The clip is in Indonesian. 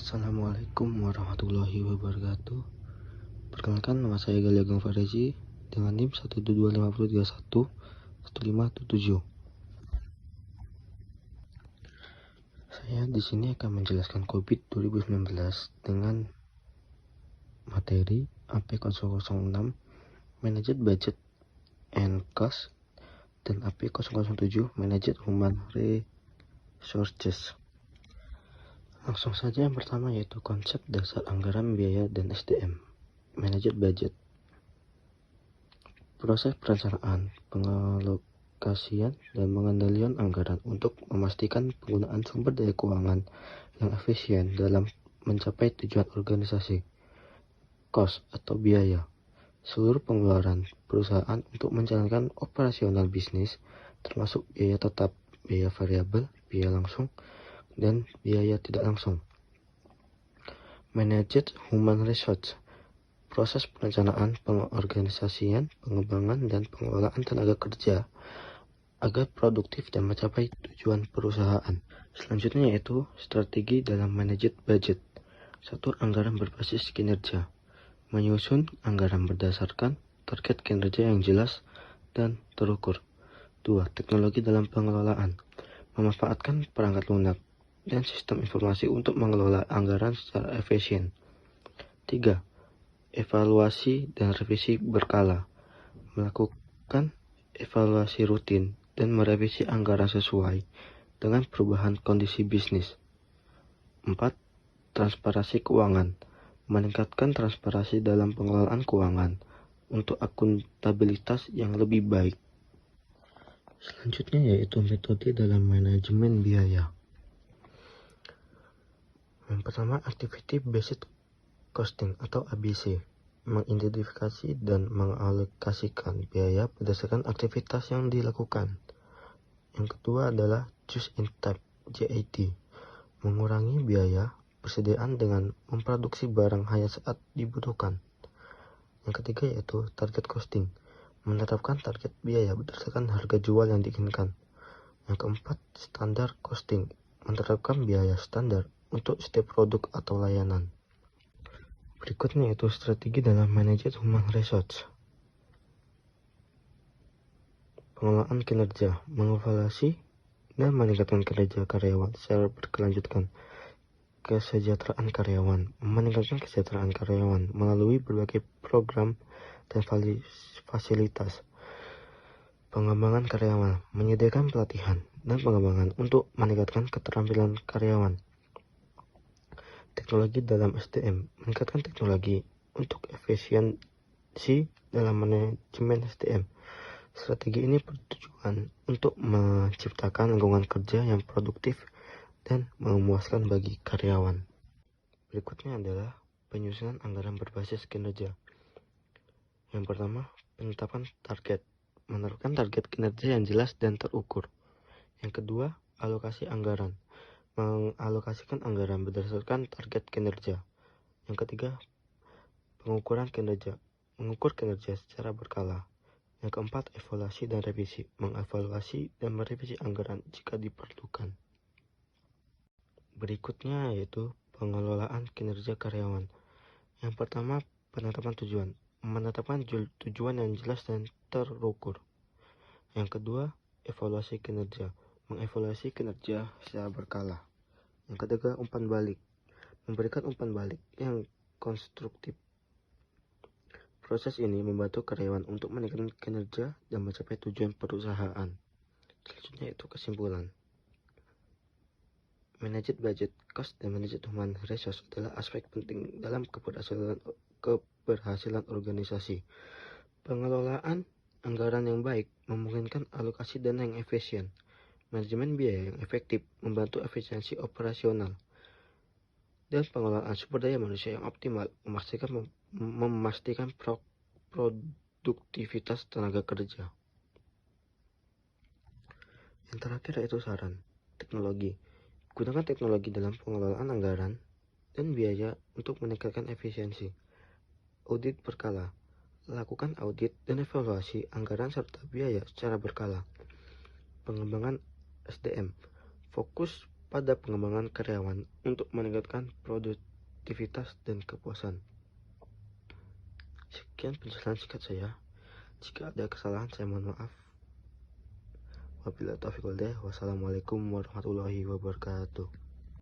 Assalamualaikum warahmatullahi wabarakatuh. Perkenalkan, nama saya Gali Agung Farezi dengan NIM 12250311577. Saya di sini akan menjelaskan COVID 2019 dengan materi AP006 Managed Budget and Cost dan AP007 Managed Human Resources. Langsung saja, yang pertama yaitu konsep dasar anggaran biaya dan SDM. Managed Budget. Proses perencanaan, pengalokasian, dan pengendalian anggaran untuk memastikan penggunaan sumber daya keuangan yang efisien dalam mencapai tujuan organisasi. Cost atau biaya. Seluruh pengeluaran perusahaan untuk menjalankan operasional bisnis, termasuk biaya tetap, biaya variabel, biaya langsung, dan biaya tidak langsung. Managed Human Resource. Proses perencanaan, pengorganisasian, pengembangan, dan pengelolaan tenaga kerja agar produktif dan mencapai tujuan perusahaan. Selanjutnya yaitu strategi dalam managed budget. 1. Anggaran berbasis kinerja. Menyusun anggaran berdasarkan target kinerja yang jelas dan terukur. 2. Teknologi dalam pengelolaan. Memanfaatkan perangkat lunak dan sistem informasi untuk mengelola anggaran secara efisien. 3. Evaluasi dan revisi berkala. Melakukan evaluasi rutin dan merevisi anggaran sesuai dengan perubahan kondisi bisnis. 4. Transparansi keuangan. Meningkatkan transparansi dalam pengelolaan keuangan untuk akuntabilitas yang lebih baik. Selanjutnya yaitu metode dalam manajemen biaya. Yang pertama, Activity Based Costing atau ABC. Mengidentifikasi dan mengalokasikan biaya berdasarkan aktivitas yang dilakukan. Yang kedua adalah Just in Time, JIT. Mengurangi biaya persediaan dengan memproduksi barang hanya saat dibutuhkan. Yang ketiga yaitu Target Costing. Menetapkan target biaya berdasarkan harga jual yang diinginkan. Yang keempat, Standar Costing. Menerapkan biaya standar untuk setiap produk atau layanan. Berikutnya yaitu strategi dalam Managed Human Resource. Pengelolaan kinerja, mengevaluasi dan meningkatkan kinerja karyawan secara berkelanjutan. Kesejahteraan karyawan, meningkatkan kesejahteraan karyawan melalui berbagai program dan fasilitas. Pengembangan karyawan, menyediakan pelatihan dan pengembangan untuk meningkatkan keterampilan karyawan. Teknologi dalam SDM, meningkatkan teknologi untuk efisiensi dalam manajemen SDM. Strategi ini bertujuan untuk menciptakan lingkungan kerja yang produktif dan memuaskan bagi karyawan. Berikutnya adalah penyusunan anggaran berbasis kinerja. Yang pertama, penetapan target. Menetapkan target kinerja yang jelas dan terukur. Yang kedua, alokasi anggaran. Mengalokasikan anggaran berdasarkan target kinerja. Yang ketiga, pengukuran kinerja. Mengukur kinerja secara berkala. Yang keempat, evaluasi dan revisi. Mengevaluasi dan merevisi anggaran jika diperlukan. Berikutnya yaitu pengelolaan kinerja karyawan. Yang pertama, penetapan tujuan. Menetapkan tujuan yang jelas dan terukur. Yang kedua, evaluasi kinerja. Mengevaluasi kinerja secara berkala. Yang ketiga, umpan balik. Memberikan umpan balik yang konstruktif. Proses ini membantu karyawan untuk meningkatkan kinerja dan mencapai tujuan perusahaan. Selanjutnya itu kesimpulan. Managed budget, cost, dan managed human resource adalah aspek penting dalam keberhasilan organisasi. Pengelolaan anggaran yang baik memungkinkan alokasi dana yang efisien. Manajemen biaya yang efektif membantu efisiensi operasional. Dan pengelolaan sumber daya manusia yang optimal memastikan produktivitas tenaga kerja. Yang terakhir yaitu saran. Teknologi. Gunakan teknologi dalam pengelolaan anggaran dan biaya untuk meningkatkan efisiensi. Audit berkala. Lakukan audit dan evaluasi anggaran serta biaya secara berkala. Pengembangan SDM. Fokus pada pengembangan karyawan untuk meningkatkan produktivitas dan kepuasan. Sekian penjelasan singkat saya. Jika ada kesalahan saya mohon maaf. Wabillahi taufiq wal hidayah. Wassalamualaikum warahmatullahi wabarakatuh.